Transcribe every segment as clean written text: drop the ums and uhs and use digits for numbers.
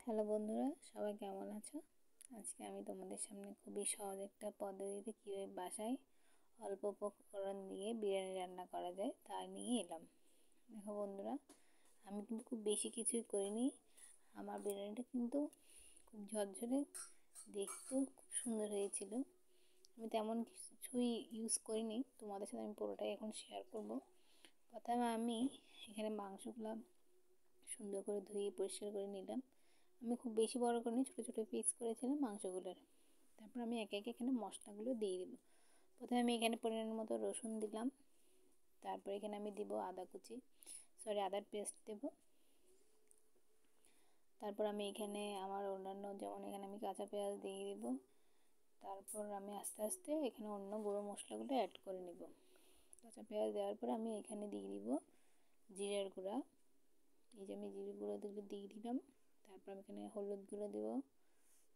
Hello বন্ধুরা, সবাই কেমন আছো? আজকে আমি তোমাদের সামনে খুবই সহজ একটা পদ্ধতিতে কীভাবে বাসায় অল্প উপকরণ দিয়ে বিরিয়ানি রান্না করা যায় তা নিয়ে এলাম। দেখো বন্ধুরা, আমি কিন্তু খুব বেশি কিছুই করিনি। আমার বিরিয়ানিটা কিন্তু খুব ঝরঝরে, দেখতেও খুব সুন্দর হয়েছিল। আমি তেমন কিছুই ইউজ করিনি, তোমাদের সাথে আমি পুরোটাই এখন শেয়ার করব। প্রথমে আমি এখানে মাংসগুলো সুন্দর করে ধুয়ে পরিষ্কার করে নিলাম। আমি খুব বেশি বড় করিনি, ছোটো ছোটো পিস করেছিলাম মাংসগুলোর। তারপর আমি একে একে এখানে মশলাগুলো দিয়ে দেবো। প্রথমে আমি এখানে পরিমাণ মতো রসুন দিলাম। তারপর এখানে আমি দিব আদার পেস্ট দেব। তারপর আমি এখানে আমার অন্যান্য, যেমন এখানে আমি কাঁচা পেঁয়াজ দিয়ে দেব। তারপর আমি আস্তে আস্তে এখানে অন্য গুঁড়ো মশলাগুলো অ্যাড করে নেব। কাঁচা পেঁয়াজ দেওয়ার পর আমি এখানে দিয়ে দিব জিরের গুঁড়া। এই যে আমি জিরে গুঁড়োগুলো দিয়ে দিলাম। তারপর আমি এখানে হলুদ গুঁড়ো দেবো।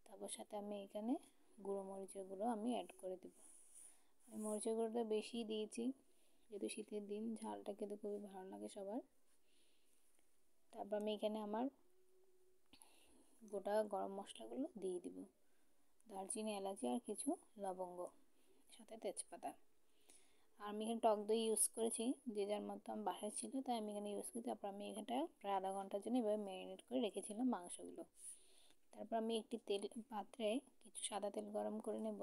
তারপর সাথে আমি এখানে গুঁড়ো মরিচের গুঁড়ো আমি অ্যাড করে দেবো। আমি মরিচের গুঁড়োটা বেশি দিয়েছি, যেহেতু শীতের দিন ঝালটা খেতে খুবই ভালো লাগে সবার। তারপর আমি এখানে আমার গোটা গরম মশলাগুলো দিয়ে দিব, দারচিনি, এলাচি আর কিছু লবঙ্গ, সাথে তেজপাতা। আর আমি এখানে টক দই ইউজ করেছি, যে যার মতো আমার বাসায় ছিল তাই আমি এখানে ইউজ করি। তারপর আমি এখানটা প্রায় আধা ঘন্টার জন্য এভাবে ম্যারিনেট করে রেখেছিলাম মাংসগুলো। তারপর আমি একটি পাত্রে কিছু সাদা তেল গরম করে নেব।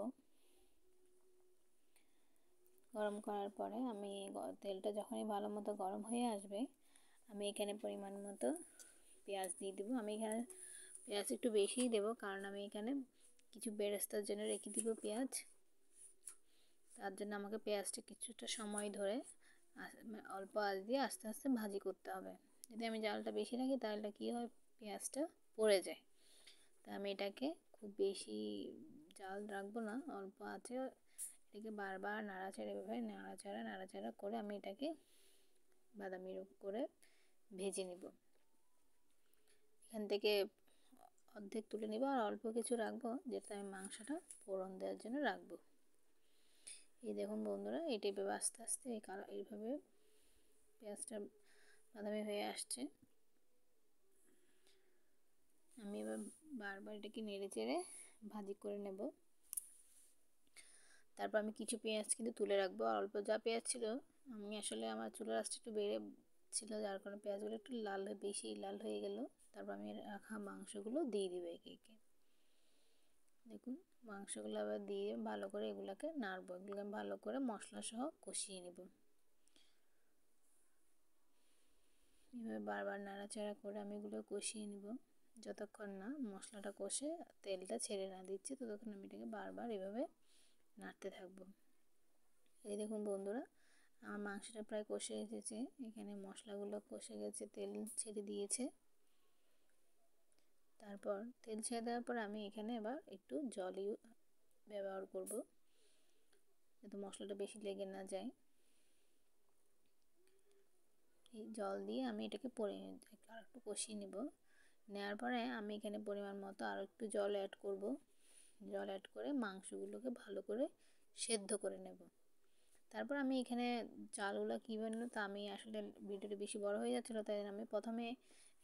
গরম করার পরে আমি তেলটা যখনই ভালো মতো গরম হয়ে আসবে, আমি এখানে পরিমাণ মতো পেঁয়াজ দিয়ে দেবো। আমি এখানে পেঁয়াজ একটু বেশিই দেবো, কারণ আমি এখানে কিছু বেরেস্তার জন্য রেখে দিব পেঁয়াজ। তার জন্য আমাকে পেঁয়াজটা কিছুটা সময় ধরে অল্প আঁচ দিয়ে আস্তে আস্তে ভাজি করতে হবে। যদি আমি জালটা বেশি রাখি তাহলে কী হয়, পেঁয়াজটা পড়ে যায়। তা আমি এটাকে খুব বেশি জাল রাখবো না, অল্প আঁচে এটাকে বারবার এভাবে নাড়াচাড়া করে আমি এটাকে বাদামি করে ভেজে নিব। এখান থেকে অর্ধেক তুলে নিব আর অল্প কিছু রাখবো, যেটা আমি মাংসটা ফোড়ন দেওয়ার জন্য রাখবো। এই দেখুন বন্ধুরা, এটাই আস্তে আস্তে এইভাবে পেঁয়াজটা বাদামি হয়ে আসছে। আমি এবার বারবার এটাকে নেড়ে চেড়ে ভাজি করে নেব। তারপর আমি কিছু পেঁয়াজ কিন্তু তুলে রাখবো, আর অল্প যা পেঁয়াজ ছিল, আমি আসলে আমার চুলার আঁচটা একটু বেড়ে ছিল, যার কারণে পেঁয়াজগুলো একটু বেশি লাল হয়ে গেল। তারপর আমি রাখা মাংসগুলো দিয়ে দিব একে একে। দেখুন, মাংসগুলো আবার দিয়ে ভালো করে এগুলোকে নাড়বো, এগুলোকে ভালো করে মশলা সহ কষিয়ে নেব। এভাবে বারবার নাড়াচাড়া করে আমি এগুলো কষিয়ে নেব, যতক্ষণ না মশলাটা কষে তেলটা ছেড়ে না দিচ্ছে, ততক্ষণ আমি এটাকে বারবার এভাবে নাড়তে থাকবো। এই দেখুন বন্ধুরা, আমার মাংসটা প্রায় কষে এসেছে, এখানে মশলাগুলো কষে গেছে, তেল ছেড়ে দিয়েছে। তারপর তেল ছেড়ে দেওয়ার পর আমি এখানে এবার একটু জল ব্যবহার করব, যাতে মশলাটা বেশি লেগে না যায়। এই জল দিয়ে আমি এটাকে আর একটু কষিয়ে নেব। নেওয়ার পরে আমি এখানে পরিমাণ মতো আর একটু জল অ্যাড করব। জল অ্যাড করে মাংসগুলোকে ভালো করে সেদ্ধ করে নেব। তারপর আমি এখানে চালগুলো কীভাবে নিল, তা আমি আসলে ভিডিওটা বেশি বড় হয়ে যাচ্ছিলো, তাই আমি প্রথমে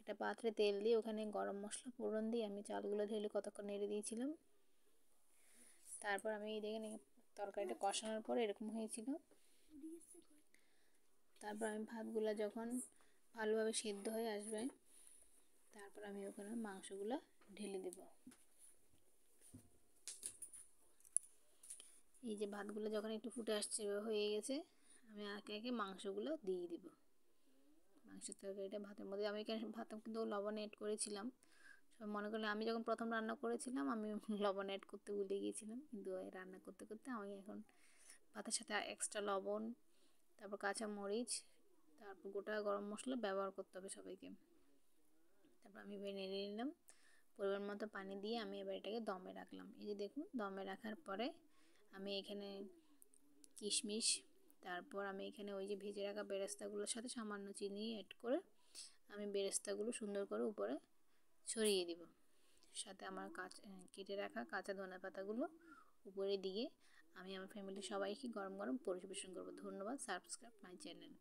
একটা পাত্রে তেল দিয়ে ওখানে গরম মশলা ফোড়ন দিয়ে আমি চালগুলো ঢেলে কতক্ষণ নেড়ে দিয়েছিলাম। তারপর আমি দেখে তরকারিটা কষানোর পর এরকম হয়েছিল। তারপর আমি ভাতগুলো যখন ভালোভাবে সেদ্ধ হয়ে আসবে, তারপর আমি ওখানে মাংসগুলো ঢেলে দেব। এই যে ভাতগুলো যখন একটু ফুটে আসছে হয়ে গেছে, আমি একে একে মাংসগুলো দিয়ে দিব। মাংসের তরকারিটা ভাতের মধ্যে, আমি এখানে ভাতে কিন্তু লবণ অ্যাড করেছিলাম। সব মনে করলে আমি যখন প্রথম রান্না করেছিলাম আমি লবণ অ্যাড করতে ভুলে গিয়েছিলাম, কিন্তু রান্না করতে করতে আমি এখন ভাতের সাথে এক্সট্রা লবণ, তারপর কাঁচা মরিচ, তারপর গোটা গরম মশলা ব্যবহার করতে হবে সবাইকে। তারপর আমি এবার নেড়ে নিলাম, পরিমাণ মতো পানি দিয়ে আমি এবার এটাকে দমে রাখলাম। এই যে দেখুন, দমে রাখার পরে আমি এখানে কিশমিশ, তারপর আমি এখানে ওই যে ভেজে রাখা বেরেস্তাগুলোর সাথে সামান্য চিনি অ্যাড করে আমি বেরেস্তাগুলো সুন্দর করে উপরে ছড়িয়ে দিব। সাথে আমার কেটে রাখা কাঁচা ধনেপাতাগুলো উপরে দিয়ে আমি আমার ফ্যামিলির সবাইকে গরম গরম পরিবেশন করব। ধন্যবাদ। Subscribe my channel.